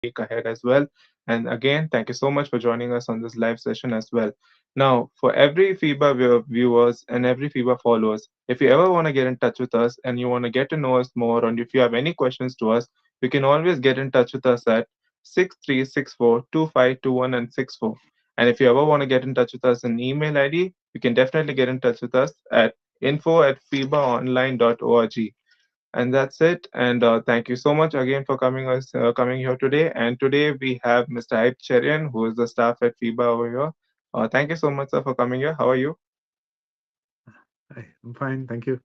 week ahead as well. And again, thank you so much for joining us on this live session as well. Now, for every FEBA viewers and every FEBA followers, if you ever want to get in touch with us and you want to get to know us more, and if you have any questions to us, you can always get in touch with us at 6364 2521 and 64. And if you ever want to get in touch with us in email ID, you can definitely get in touch with us at info@febaonline.org. And that's it. And thank you so much again for coming here today. And today we have Mr. Hype Cherian, who is the staff at FEBA over here. Thank you so much, sir, for coming here. How are you? Hi, I'm fine, thank you.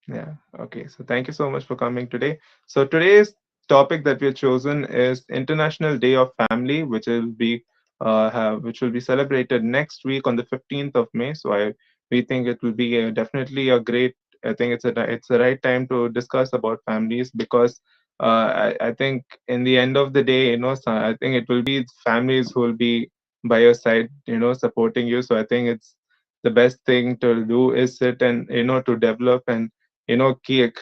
Yeah. Okay. So thank you so much for coming today. So today's topic that we have chosen is International Day of Family, which will be celebrated next week on the 15th of May. We think it will be definitely a great. I think it's the right time to discuss about families because I think in the end of the day, I think it will be families who will be by your side, supporting you. So I think it's the best thing to do is sit and to develop and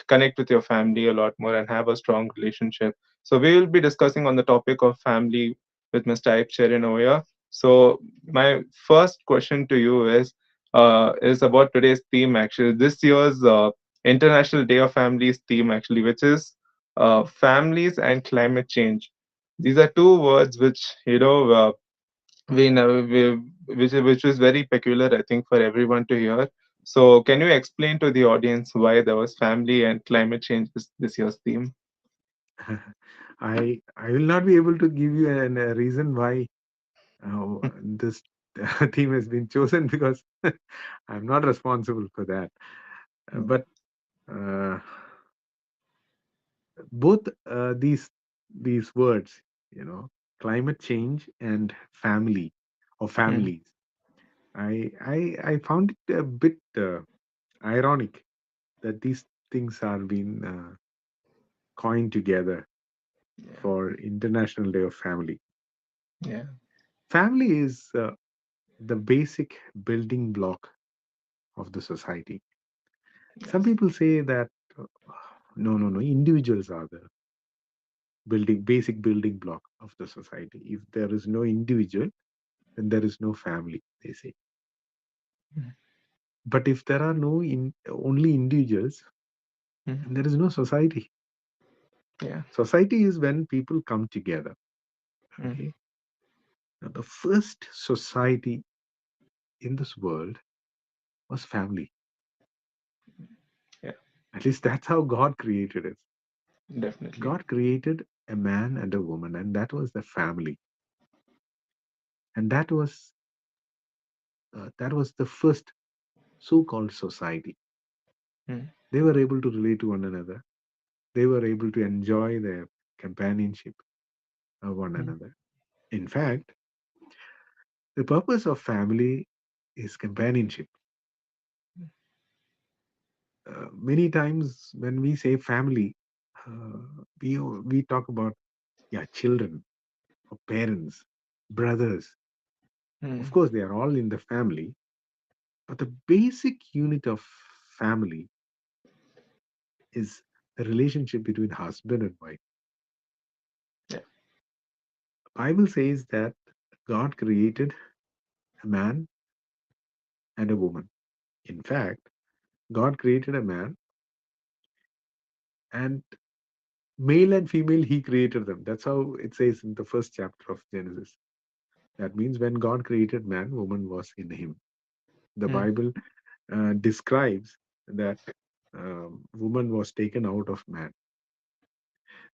connect with your family a lot more and have a strong relationship. So we will be discussing on the topic of family with Mr. Iype Cherian over here. So my first question to you is about today's theme. Actually, this year's International Day of Families theme, actually, which is families and climate change. These are two words which we know which was very peculiar, I think, for everyone to hear. So can you explain to the audience why there was family and climate change this year's theme? I will not be able to give you a reason why this theme has been chosen because I'm not responsible for that. But uh, both these words, you know, climate change and family or Mm, families, I found it a bit ironic that these things are being coined together yeah, for International Day of Family. yeah, Family is the basic building block of the society. Some yes, people say that uh, no, individuals are the basic building block of the society. If there is no individual, then there is no family, they say. mm, But if there are no only individuals, mm, then there is no society. yeah, Society is when people come together. mm, Okay. Now, the first society in this world was family. yeah, At least that's how God created it. definitely, God created a man and a woman, and that was the family. And that was the first so-called society. mm, They were able to relate to one another. They were able to enjoy their companionship of one mm, another. In fact, the purpose of family is companionship. Many times when we say family, we talk about, yeah, children or parents, brothers. Of mm, course, they are all in the family, but the basic unit of family is the relationship between husband and wife. yeah, Bible says that God created a man and a woman. In fact, God created a man, and male and female he created them. That's how it says in the first chapter of Genesis. That means when God created man, woman was in him. The mm, Bible describes that woman was taken out of man.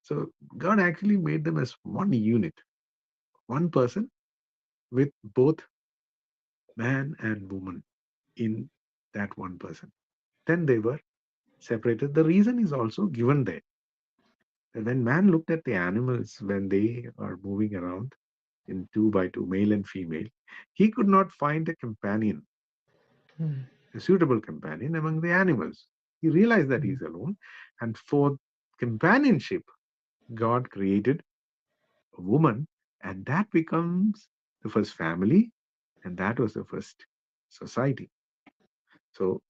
So God actually made them as one unit, one person with both man and woman in that one person. Then they were separated. The reason is also given there. And when man looked at the animals when they are moving around in two by two, male and female, he could not find a companion, mm, a suitable companion among the animals. He realized that mm, he's alone. And for companionship, God created a woman, and that becomes the first family, and that was the first society. So,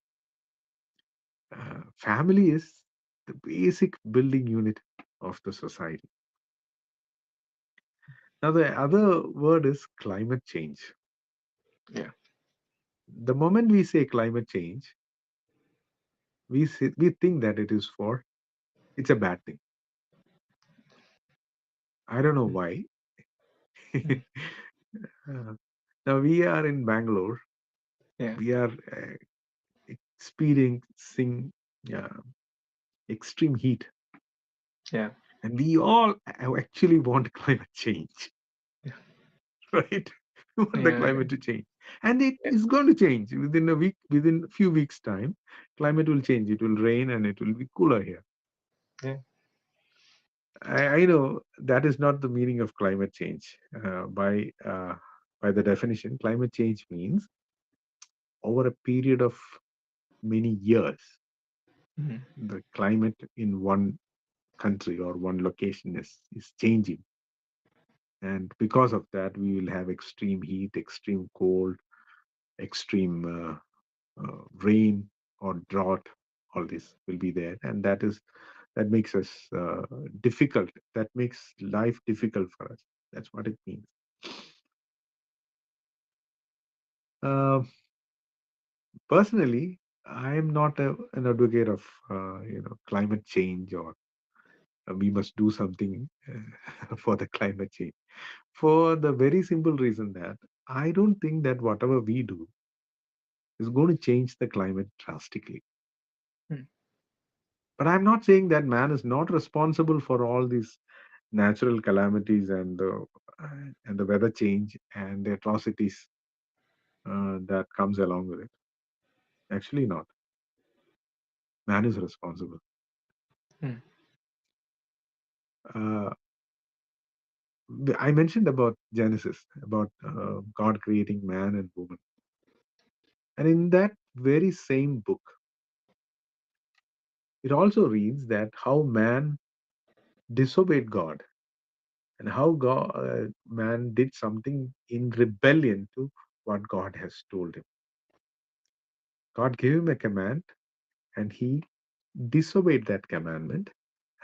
family is the basic building unit of the society. Now, the other word is climate change. Yeah. The moment we say climate change, we think that it's a bad thing. I don't know Mm. why. Mm. Uh, Now we are in Bangalore. Yeah. We are experiencing uh, extreme heat, Yeah. and we all actually want climate change, Yeah. right? We want the Yeah. climate to change, and it Yeah. is going to change within a week. Within a few weeks' time, climate will change. It will rain, and it will be cooler here. Yeah. I know that is not the meaning of climate change. By the definition, climate change means over a period of many years, Mm. the climate in one country or one location is changing, and because of that, we will have extreme heat, extreme cold, extreme rain or drought. All this will be there, and that makes us difficult. That makes life difficult for us. That's what it means. Uh, Personally, I am not an advocate of climate change, or we must do something for the climate change. For the very simple reason that I don't think that whatever we do is going to change the climate drastically. Mm. But I'm not saying that man is not responsible for all these natural calamities and the weather change and the atrocities that comes along with it. Actually, not. Man is responsible. Mm. Uh, I mentioned about Genesis, about God creating man and woman, and in that very same book, it also reads that how man disobeyed God, and how man did something in rebellion to what God has told him. God gave him a command, and he disobeyed that commandment,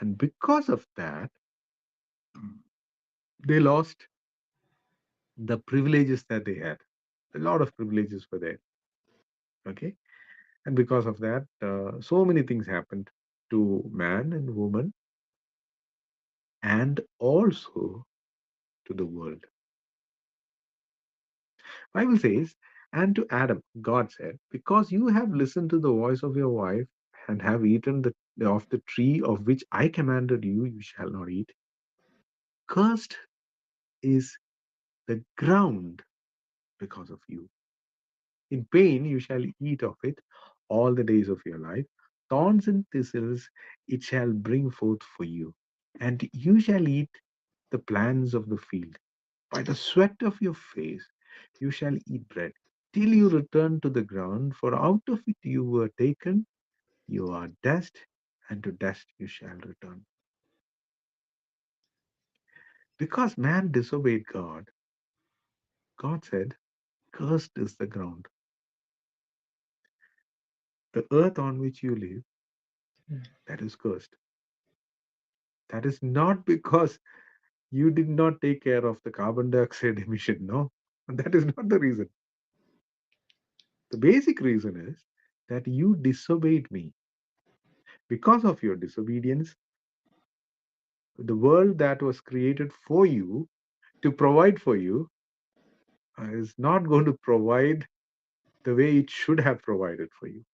and because of that, they lost the privileges that they had. A lot of privileges were there. Okay, and because of that, so many things happened to man and woman, and also to the world. Bible says, and to Adam, God said, because you have listened to the voice of your wife and have eaten of the tree of which I commanded you, you shall not eat. Cursed is the ground because of you. In pain you shall eat of it all the days of your life. Thorns and thistles it shall bring forth for you. And you shall eat the plants of the field. By the sweat of your face you shall eat bread till you return to the ground, for out of it you were taken. You are dust, and to dust you shall return. Because man disobeyed God, God said, cursed is the ground, the earth on which you live, Mm. that is cursed. That is not because you did not take care of the carbon dioxide emission. No, that is not the reason. The basic reason is that you disobeyed me. Because of your disobedience, the world that was created for you to provide for you is not going to provide the way it should have provided for you.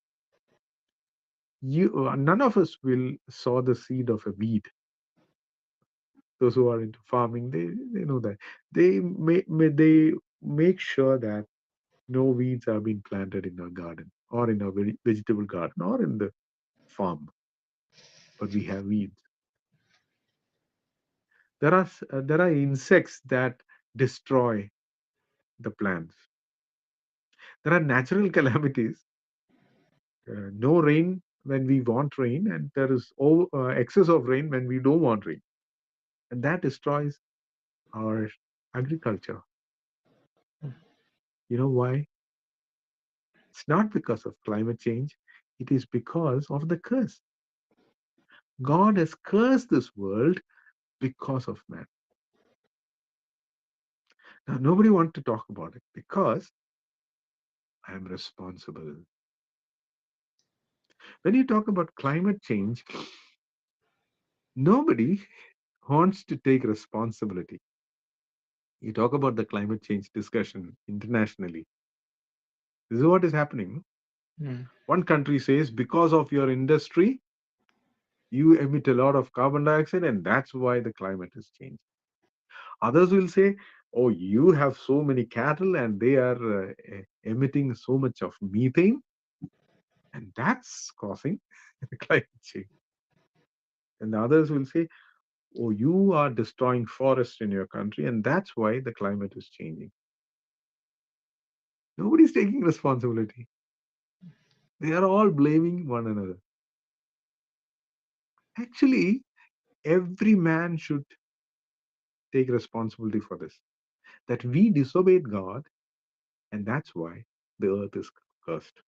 None of us will sow the seed of a weed. Those who are into farming, they know that they make sure that no weeds are being planted in our garden or in our vegetable garden or in the farm, but we have weeds. There are insects that destroy the plants. There are natural calamities. No rain when we want rain, and there is excess of rain when we don't want rain, and that destroys our agriculture. You know why? It's not because of climate change. It is because of the curse. God has cursed this world because of man. Now, nobody wants to talk about it because I am responsible. When you talk about climate change, nobody wants to take responsibility. You talk about the climate change discussion internationally. This is what is happening. mm, One country says, because of your industry, you emit a lot of carbon dioxide, and that's why the climate is changing. Others will say, oh, you have so many cattle and they are emitting so much of methane, and that's causing climate change. And others will say, oh, you are destroying forests in your country, and that's why the climate is changing. Nobody's taking responsibility. They are all blaming one another. Actually, every man should take responsibility for this. That we disobeyed God, and that's why the earth is cursed.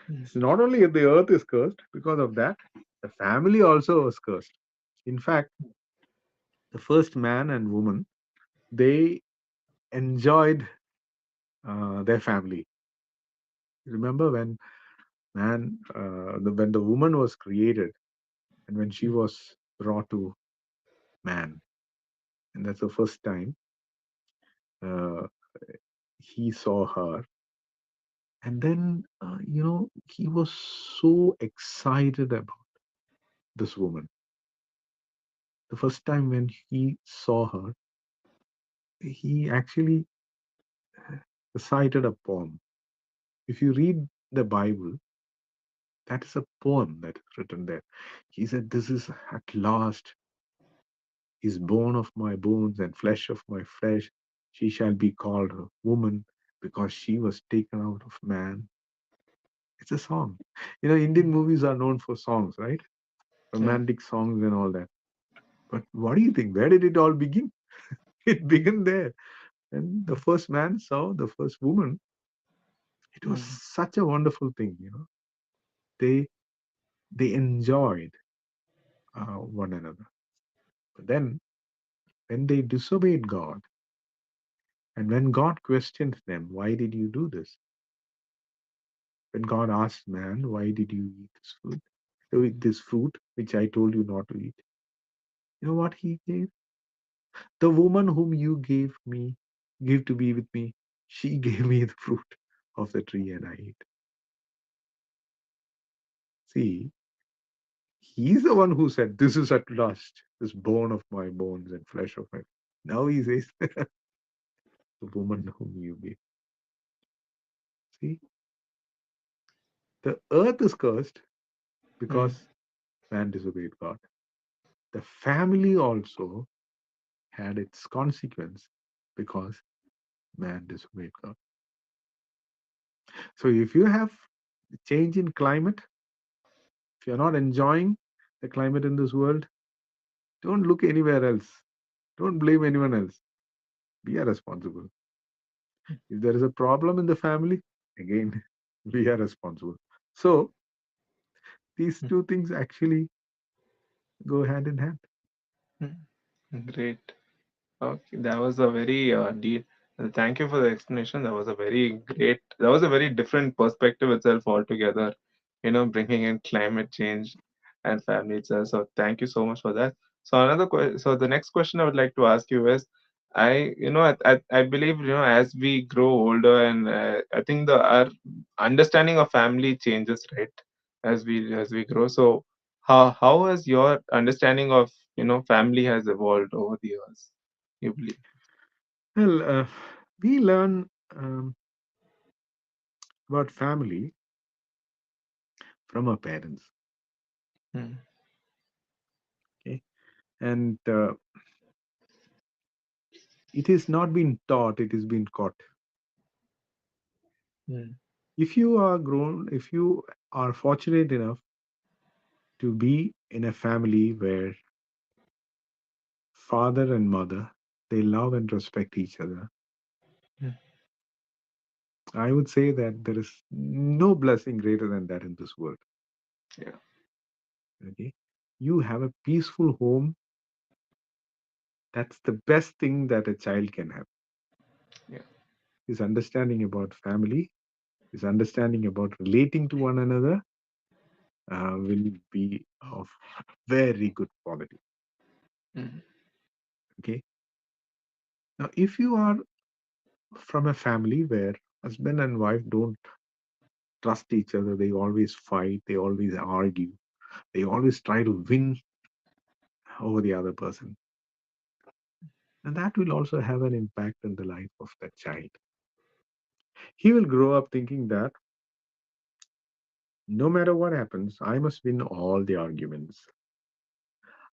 mm, So not only the earth is cursed, because of that, the family also was cursed. In fact, the first man and woman, they enjoyed their family. Remember when the woman was created and when she mm, was brought to man, and that's the first time uh, he saw her, and then he was so excited about this woman. The first time when he saw her, he actually recited a poem. If you read the Bible, that is a poem that is written there. He said, this is at last is bone of my bones and flesh of my flesh. She shall be called a woman because she was taken out of man. It's a song. Indian mm. movies are known for songs, right? Yeah. Romantic songs and all that. But what do you think? Where did it all begin? It began there. And the first man saw the first woman. It was Mm, such a wonderful thing. They they enjoyed one another. But then, when they disobeyed God, and when God questioned them, why did you do this? When God asked man, why did you eat this food? Eat this fruit, which I told you not to eat. You know what he gave? The woman whom you give to be with me, she gave me the fruit of the tree and I ate. See, he's the one who said, this is at last, this bone of my bones and flesh of my. Now he says, the woman whom you gave. See, the earth is cursed mm, because man disobeyed God. The family also had its consequence because man disobeyed God. So if you have change in climate, if you're not enjoying the climate in this world, don't look anywhere else. Don't blame anyone else. We are responsible. If there is a problem in the family, again, we are responsible. So these mm, two things actually go hand in hand. mm. Great. Okay, that was a very deep. Thank you for the explanation. That was a very great. That was a very different perspective itself altogether. Bringing in climate change and family itself. So thank you so much for that. So the next question I would like to ask you is, I believe as we grow older, and I think the our understanding of family changes, right, as we grow. So how has your understanding of family has evolved over the years? You believe? Well, we learn about family from our parents, Mm, okay? And it is not been taught, it is been caught. mm, If you are fortunate enough to be in a family where father and mother they love and respect each other, mm, I would say that there is no blessing greater than that in this world. yeah. Okay, you have a peaceful home. That's the best thing that a child can have. his understanding about family, his understanding about relating to one another will be of very good quality. mm, Okay. Now, if you are from a family where husband and wife don't trust each other, they always fight, they always argue, they always try to win over the other person, and that will also have an impact in the life of that child. He will grow up thinking that no matter what happens, I must win all the arguments.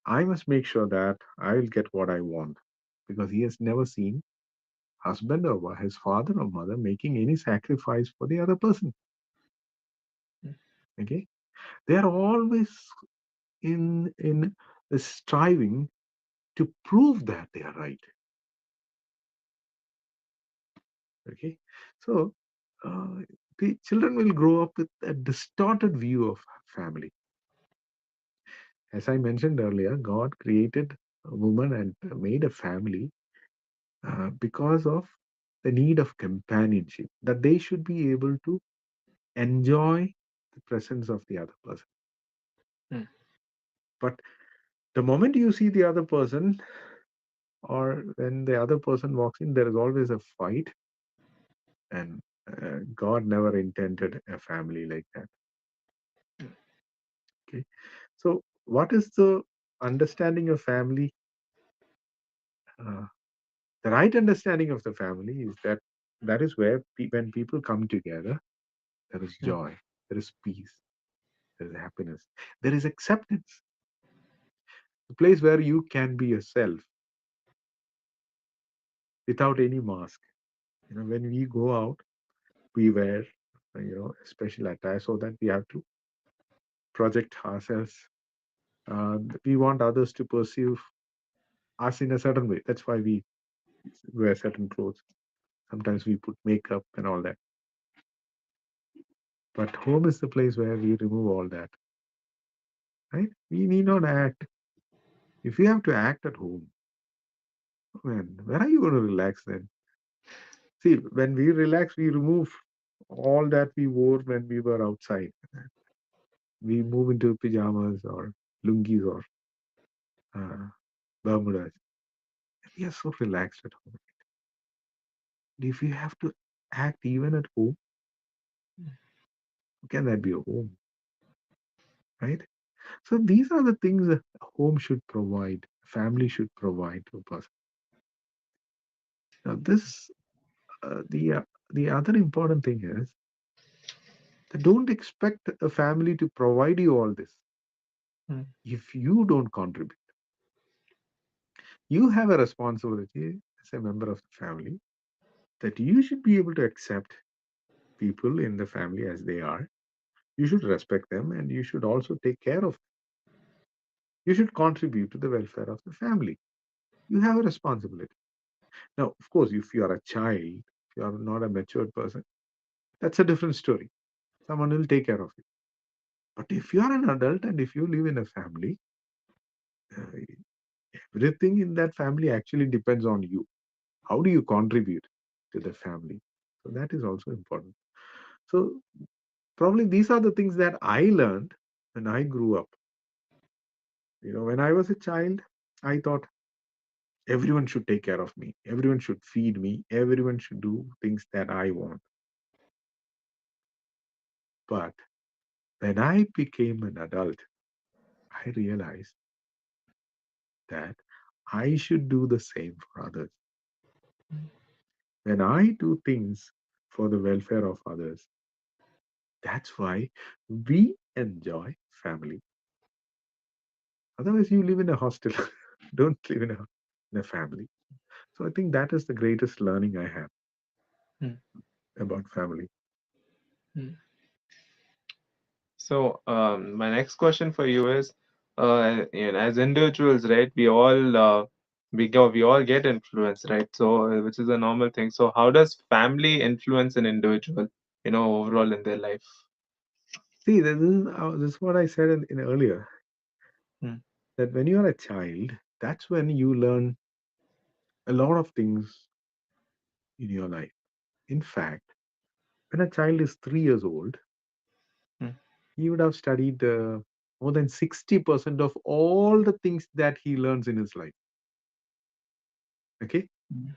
I must make sure that I will get what I want because he has never seen husband or his father or mother making any sacrifice for the other person. mm, Okay, they are always in striving to prove that they are right. Okay, so uh, the children will grow up with a distorted view of family. As I mentioned earlier, God created a woman and made a family because of the need of companionship, that they should be able to enjoy the presence of the other person. mm, But the moment you see the other person, or when the other person walks in, there is always a fight, and God never intended a family like that. Okay, so what is the understanding of family? Uh, the right understanding of the family is that that is where when people come together, there is mm, joy, there is peace, there is happiness, there is acceptance. A place where you can be yourself without any mask. When we go out, we wear, special attire so that we have to project ourselves. We want others to perceive us in a certain way. That's why we wear certain clothes. Sometimes we put makeup and all that. But home is the place where we remove all that, right? We need not act. If you have to act at home, man, where are you going to relax then? See, when we relax, we remove all that we wore when we were outside. We move into pajamas or lungis or uh, bermudas. We are so relaxed at home. If you have to act even at home, how can that be a home, right? So these are the things that a home should provide, family should provide to a person. Now, the other important thing is that don't expect a family to provide you all this mm, if you don't contribute. You have a responsibility as a member of the family that you should be able to accept people in the family as they are. You should respect them and you should also take care of them. You should contribute to the welfare of the family. You have a responsibility. Now, of course, if you are a child, if you are not a matured person, that's a different story. Someone will take care of you. But if you are an adult and if you live in a family, uh, everything in that family actually depends on you. How do you contribute to the family? So that is also important. So probably these are the things that I learned when I grew up. When I was a child, I thought everyone should take care of me, everyone should feed me, everyone should do things that I want. But when I became an adult, I realized that I should do the same for others. When I do things for the welfare of others, that's why we enjoy family. Otherwise, you live in a hostel. Don't live in a family. So I think that is the greatest learning I have mm, about family. mm. So, my next question for you is, as individuals, right? We all get influence, right? So, which is a normal thing. So, how does family influence an individual, overall in their life? See, this is what I said in earlier, Mm, that when you are a child, that's when you learn a lot of things in your life. In fact, when a child is 3 years old, mm, he would have studied more than 60% of all the things that he learns in his life. Okay. mm,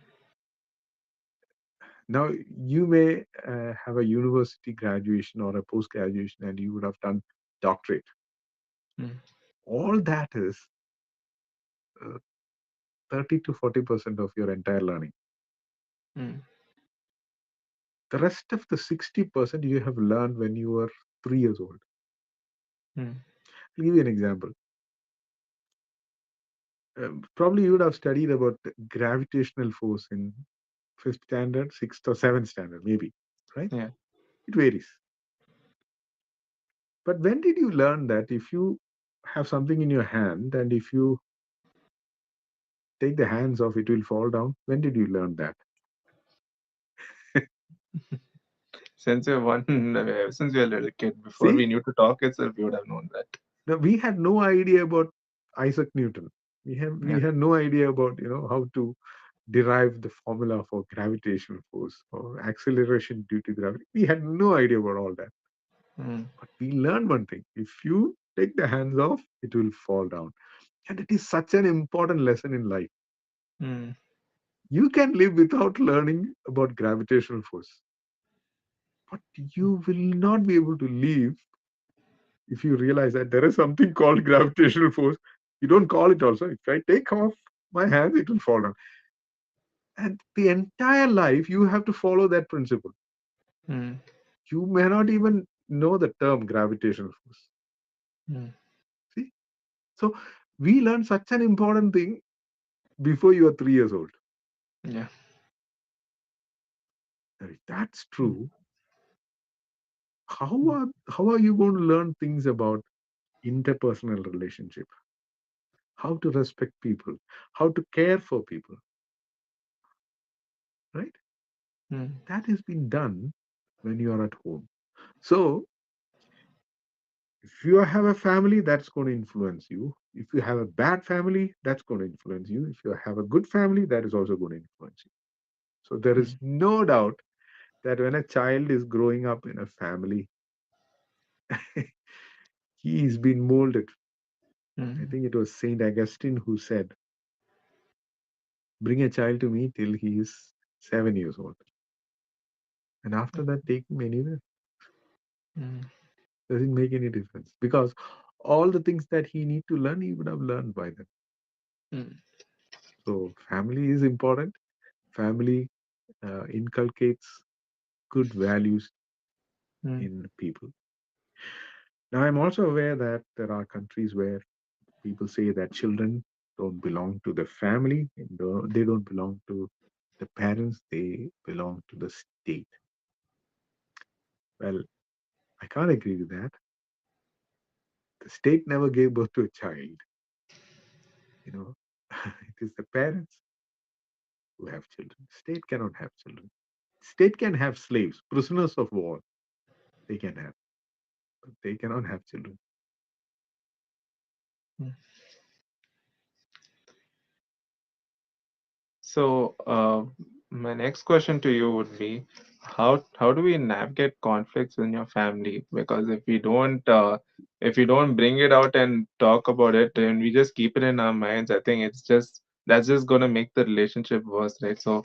Now, you may have a university graduation or a post graduation and you would have done doctorate. mm, All that is uh, 30 to 40% of your entire learning. mm, The rest of the 60% you have learned when you were 3 years old. mm, I'll give you an example. Probably you would have studied about gravitational force in fifth standard, sixth or seventh standard, maybe, right? yeah. It varies. But when did you learn that if you have something in your hand and if you take the hands off, it will fall down? When did you learn that? Since you're one, since you're a little kid, before we See, knew to talk itself, we would have known that. now we had no idea about Isaac Newton. We Yeah. had no idea about how to derive the formula for gravitational force or acceleration due to gravity. We had no idea about all that. Mm, But we learned one thing: if you take the hands off, it will fall down. And it is such an important lesson in life. mm, You can live without learning about gravitational force, but you will not be able to live if you realize that there is something called gravitational force. You don't call it also. If I take off my hands, it will fall down. And the entire life, you have to follow that principle. mm, You may not even know the term gravitational force. mm, See? So we learn such an important thing before you are 3 years old. yeah. Now, if that's Mm, true, how are you going to learn things about interpersonal relationship, how to respect people, how to care for people, right? mm, That has been done when you are at home. So if you have a family, that's going to influence you. If you have a bad family, that's going to influence you. If you have a good family, that is also going to influence you. So there is mm, no doubt that when a child is growing up in a family, he is being molded. I mm, think it was Saint Augustine who said, "Bring a child to me till he is 7 years old, and after that, take him anywhere. mm, Doesn't make any difference because all the things that he need to learn, he would have learned by then." mm, So family is important. Family inculcates good values mm, in people. Now, I'm also aware that there are countries where people say that children don't belong to the family, they don't belong to the parents, they belong to the state. Well, I can't agree with that. The state never gave birth to a child, you know. It is the parents who have children. State cannot have children. State can have slaves, prisoners of war, they can have, but they cannot have children. mm. So, my next question to you would be, how do we navigate conflicts in your family? Because if we don't bring it out and talk about it, and we just keep it in our minds, I think that's just gonna make the relationship worse, right? So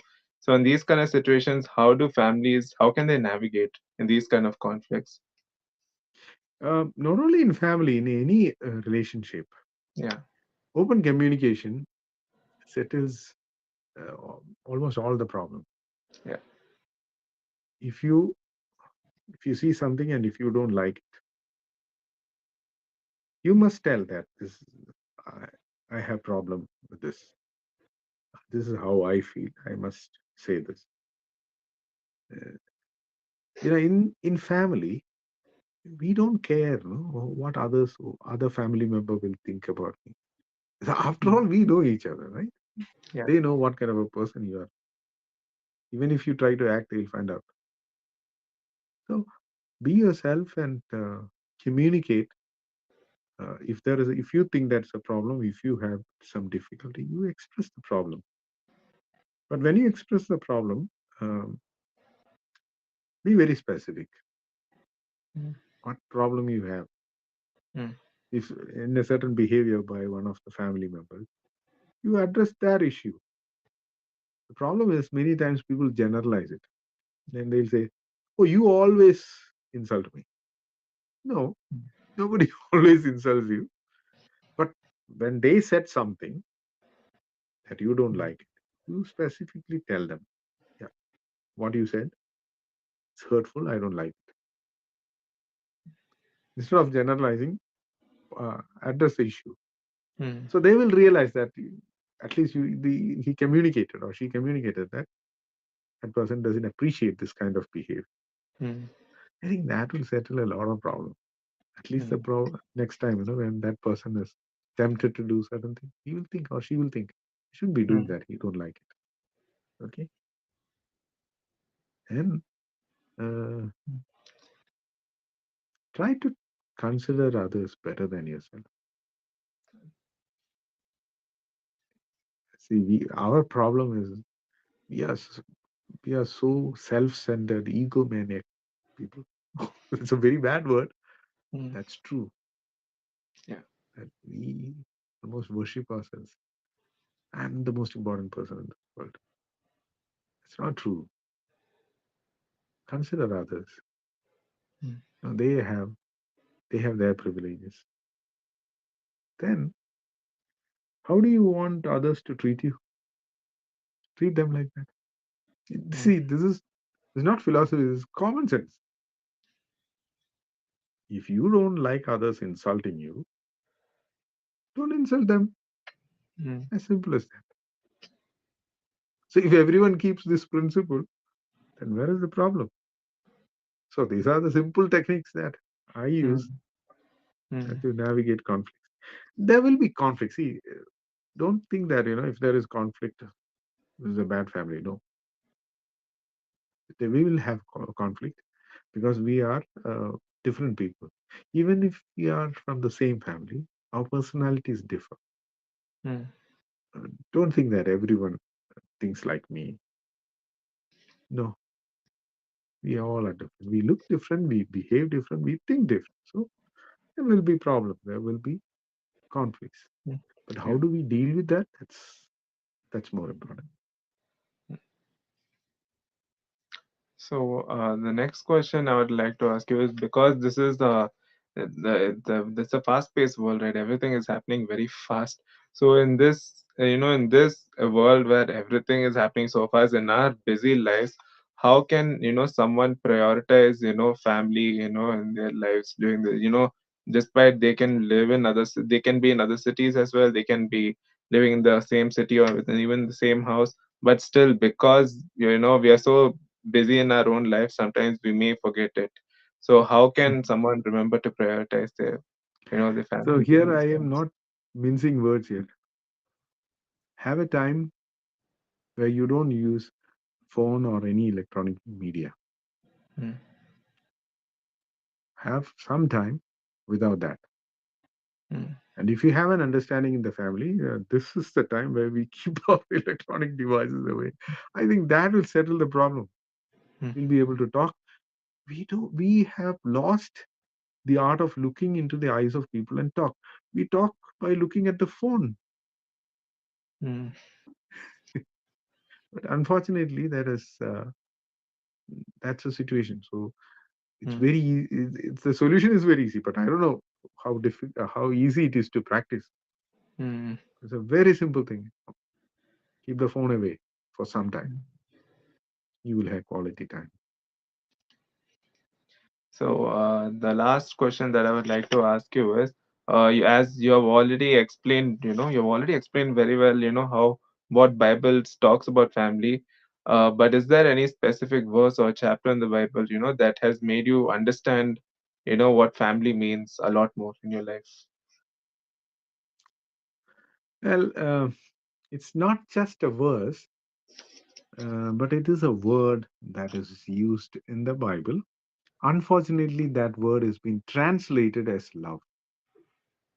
in these kind of situations, how can they navigate in these kind of conflicts? Not only in family, in any relationship, Yeah, open communication settles almost all the problem. yeah, If you see something and if you don't like it, you must tell that I, I have problem with this. This is how I feel. I must say this. Uh, in family, we don't care, no, what other family member will think about me. After mm, all, we know each other, right? yeah, They know what kind of a person you are. Even if you try to act, they'll find out. So be yourself and communicate. If you think that's a problem, if you have some difficulty, you express the problem. But when you express the problem, um, Be very specific. mm, What problem you have? mm, If in a certain behavior by one of the family members, you address that issue. The problem is many times people generalize it. Then they'll say, "Oh, you always insult me." No, nobody always insults you. But when they said something that you don't like, you specifically tell them, "Yeah, what you said, it's hurtful. I don't like it." Instead of generalizing, address the issue. mm, So they will realize that at least he communicated or she communicated that that person doesn't appreciate this kind of behavior. mm, I think that will settle a lot of problems. At least the mm, next time, when that person is tempted to do certain things, he will think or she will think, he shouldn't be doing mm, that. He don't like it. Okay, and uh, try to consider others better than yourself. See, our problem is we are we are so self-centered, egomaniac people. It's a very bad word. mm. That's true. Yeah. That we almost worship ourselves. I'm the most important person in the world. It's not true. Consider others. Mm, No, they have their privileges. Then how do you want others to treat you? Treat them like that. mm, See, this is not philosophy, this is common sense. If you don't like others insulting you, don't insult them. mm, As simple as that. So if everyone keeps this principle, then where is the problem? So these are the simple techniques that I use mm, mm, to navigate conflicts. There will be conflicts. See, don't think that if there is conflict, this is a bad family. No, we will have conflict because we are different people. Even if we are from the same family, our personalities differ. mm, Don't think that everyone thinks like me. No, we all are different. We look different, we behave different, we think different. So there will be problems. There will be conflicts. mm. But how Yeah. do we deal with that? That's more important. So the next question I would like to ask you is because this is it's a fast-paced world, right? Everything is happening very fast. So in this, in this world where everything is happening so fast in our busy lives, how can someone prioritize family in their lives during the despite they can live in they can be in other cities as well. They can be living in the same city or within even the same house, but still because we are so busy in our own life, sometimes we may forget it. So how can someone remember to prioritize their So family during here this I am time? not mincing words here. Have a time where you don't use phone or any electronic media. Mm, Have some time without that. mm, And if you have an understanding in the family, this is the time where we keep our electronic devices away. I think that will settle the problem. mm, We'll be able to talk. We have lost the art of looking into the eyes of people and talk. We talk by looking at the phone. mm, But unfortunately, that's a situation. So it's mm, the solution is very easy, but I don't know how easy it is to practice. mm. It's a very simple thing. Keep the phone away for some time. You will have quality time. So the last question that I would like to ask you is, as you have already explained, you've already explained very well, how what Bible talks about family. But is there any specific verse or chapter in the Bible, that has made you understand, what family means a lot more in your life? Well, it's not just a verse, but it is a word that is used in the Bible. Unfortunately, that word has been translated as love.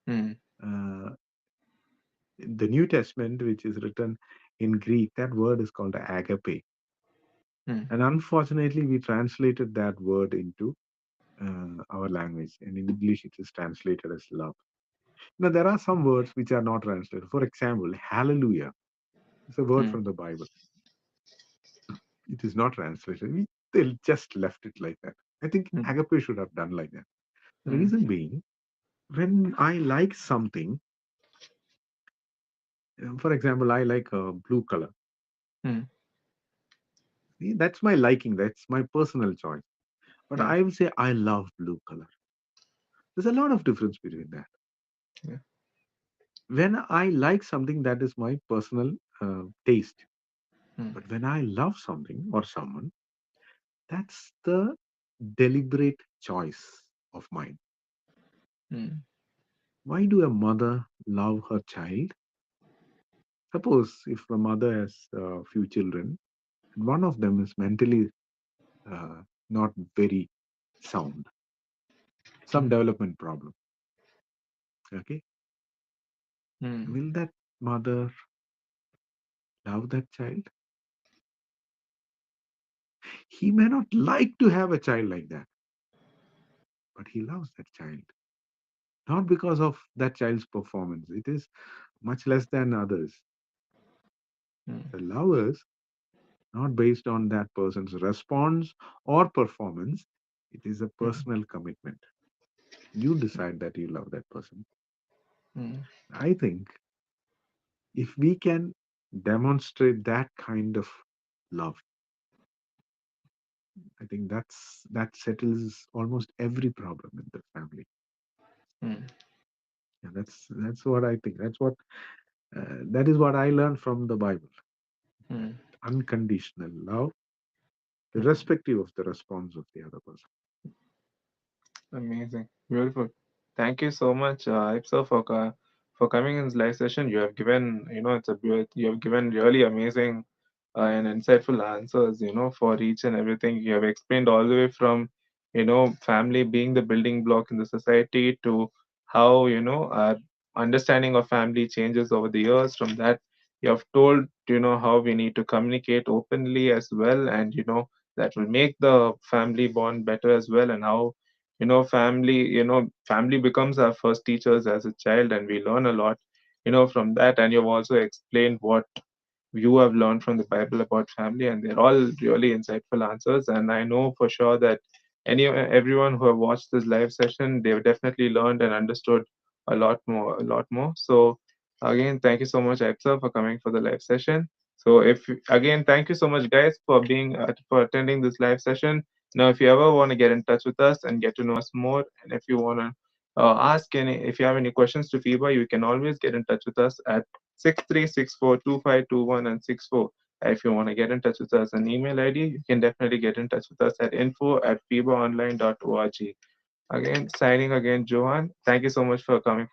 Hmm. Uh, the New Testament, which is written in Greek, that word is called agape. mm, And unfortunately, we translated that word into our language. And in English, it is translated as love. Now, there are some words which are not translated. For example, hallelujah is a word mm, from the Bible. It is not translated. They just left it like that. I think mm, Agape should have done like that. The mm, reason being, when I like something, for example, I like a blue color. mm, See, that's my liking. That's my personal choice. But yeah, I will say I love blue color. There's a lot of difference between that. yeah, When I like something, that is my personal taste. mm, But when I love something or someone, that's the deliberate choice of mine. mm, Why do a mother love her child? Suppose if a mother has a few children and one of them is mentally not very sound, some mm, development problem, okay, mm, will that mother love that child? He may not like to have a child like that, but he loves that child. Not because of that child's performance, it is much less than others. mm, The love is not based on that person's response or performance, it is a mm, personal commitment. You decide that you love that person. mm, I think if we can demonstrate that kind of love, I think that settles almost every problem in the family. mm, Yeah, that's what I think. That is what I learned from the Bible. That mm, unconditional love, mm. irrespective of the response of the other person. Amazing. Beautiful. Thank you so much, Ipsa, for coming in this live session. You have given, you have given really amazing and insightful answers, for each and everything. You have explained all the way from, family being the building block in the society to how, our understanding of family changes over the years. From that, you have told, how we need to communicate openly as well, and, that will make the family bond better as well, and how family becomes our first teachers as a child, and we learn a lot from that. And you've also explained what you have learned from the Bible about family, and they're all really insightful answers. And I know for sure that everyone who have watched this live session, they've definitely learned and understood a lot more. So again, thank you so much, Aipsa, for coming for the live session. So if again, thank you so much, guys, for being for attending this live session. Now, if you ever want to get in touch with us and get to know us more, and if you want to if you have any questions to FEBA, you can always get in touch with us at 63642521 and 64. If you want to get in touch with us an email ID, you can definitely get in touch with us at info@febaonline.org. Again, signing again, Johan. Thank you so much for coming